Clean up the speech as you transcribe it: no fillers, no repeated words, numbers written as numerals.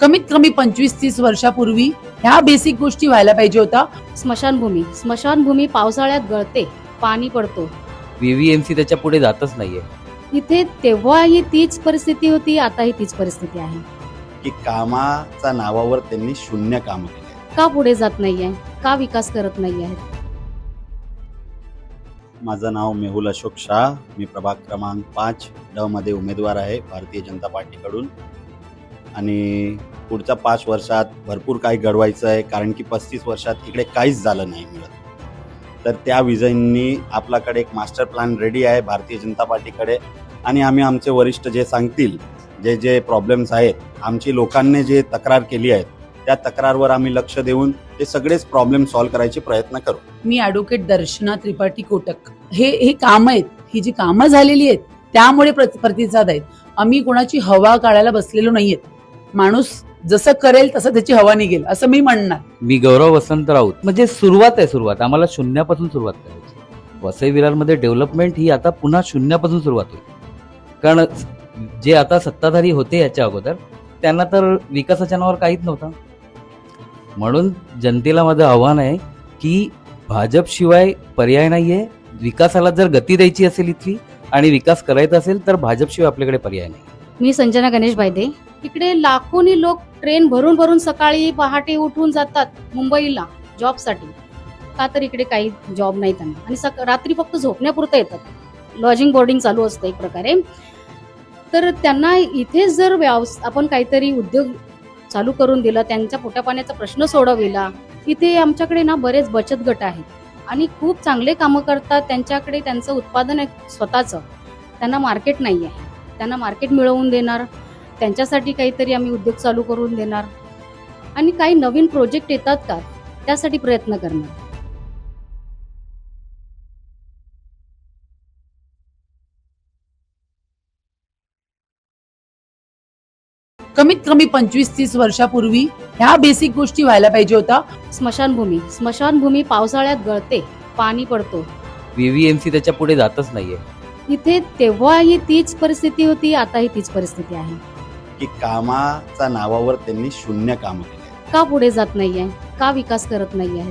कमीत कमी 25-30 वर्षापूर्वी ह्या बेसिक गोष्टी व्हायला पाहिजे होता. स्मशानभूमी पावसाळ्यात गळते, पाणी पडतो. व्हीव्हीएमसी त्याच्या पुढे जातच नाहीये. इथे तेव्हाही तीच परिस्थिती होती, आताही तीच परिस्थिती आहे. की कामाच्या नावावर त्यांनी शून्य काम केले. का पुढे जात नाहीये? का विकास करत नाही आहेत? माझं नाव मेहुल अशोक शाह. मी प्रभाग क्रमांक 5 ड मध्ये उमेदवार आहे भारतीय जनता पार्टीकडून. आणि पुढच्या 5 वर्षात भरपूर काही घडवायचं आहे, कारण की 35 वर्षात इकडे काहीच झालं नाही मिळत. तर त्या विजयींनी आपल्याकडे एक मास्टर प्लॅन रेडी आहे भारतीय जनता पार्टीकडे. आणि आम्ही आमचे वरिष्ठ जे सांगतील, जे जे प्रॉब्लेम्स आहेत, आमची लोकांनी जे तक्रार केली आहे त्या तक्रारवर आम्ही लक्ष देऊन ते सगळेच प्रॉब्लेम सॉल्व्ह करायचे प्रयत्न करू. मी ॲडव्होकेट दर्शना त्रिपाठी कोटक. हे काम आहेत, ही जी कामं झालेली आहेत त्यामुळे प्रतिसाद आहेत. आम्ही कोणाची हवा काढायला बसलेलो नाहीयेत. माणूस जसं करेल तसं त्याची हवा निघेल असं मी म्हणणार. मी गौरव वसंत राऊत. म्हणजे सुरुवात आम्हाला शून्यापासून सुरुवात करायची. वसई विरारमध्ये डेव्हलपमेंट ही आता पुन्हा शून्यापासून सुरुवात होईल. कारण जे आता सत्ताधारी होते याच्या अगोदर त्यांना तर विकासाच्या नावावर काहीच नव्हतं. म्हणून जनतेला माझं आव्हान आहे की भाजप शिवाय पर्याय नाहीये. विकासाला जर गती द्यायची असेल इथली आणि विकास करायचा असेल तर भाजप शिवाय आपल्याकडे पर्याय नाही. मी संजना गणेश बायदे. इकडे लाखोनी लोक ट्रेन भरून सकाळी पहाटे उठून जातात मुंबईला जॉबसाठी. का तर इकडे काही जॉब नाही त्यांना, आणि रात्री फक्त झोपण्यापुरतं येतात. लॉजिंग बोर्डिंग चालू असतं एक प्रकारे. तर त्यांना इथे जर आपण काहीतरी उद्योग चालू करून दिला, त्यांच्या पोटापाण्याचा प्रश्न सोडविला. इथे आमच्याकडे ना बरेच बचत गट आहेत आणि खूप चांगले कामं करतात. त्यांच्याकडे त्यांचं उत्पादन आहे स्वतःचं. त्यांना मार्केट नाही आहे. त्यांना मार्केट मिळवून देणार, त्यांच्यासाठी काहीतरी आम्ही उद्योग चालू करून देणार आणि काही नवीन प्रोजेक्ट येतात का त्यासाठी प्रयत्न करणार. कमीत कमी 25-30 वर्षापूर्वी ह्या बेसिक गोष्टी व्हायला पाहिजे होता. स्मशानभूमी पावसाळ्यात गळते, पाणी पडतो. व्हीव्हीएमसी त्याच्या पुढे जातच नाहीये. इथे तेव्हाही तीच परिस्थिती होती, आताही तीच परिस्थिती आहे. की कामाच्या नावावर त्यांनी शून्य काम केले. का पुढे जात नाहीये? का विकास करत नाही आहेत?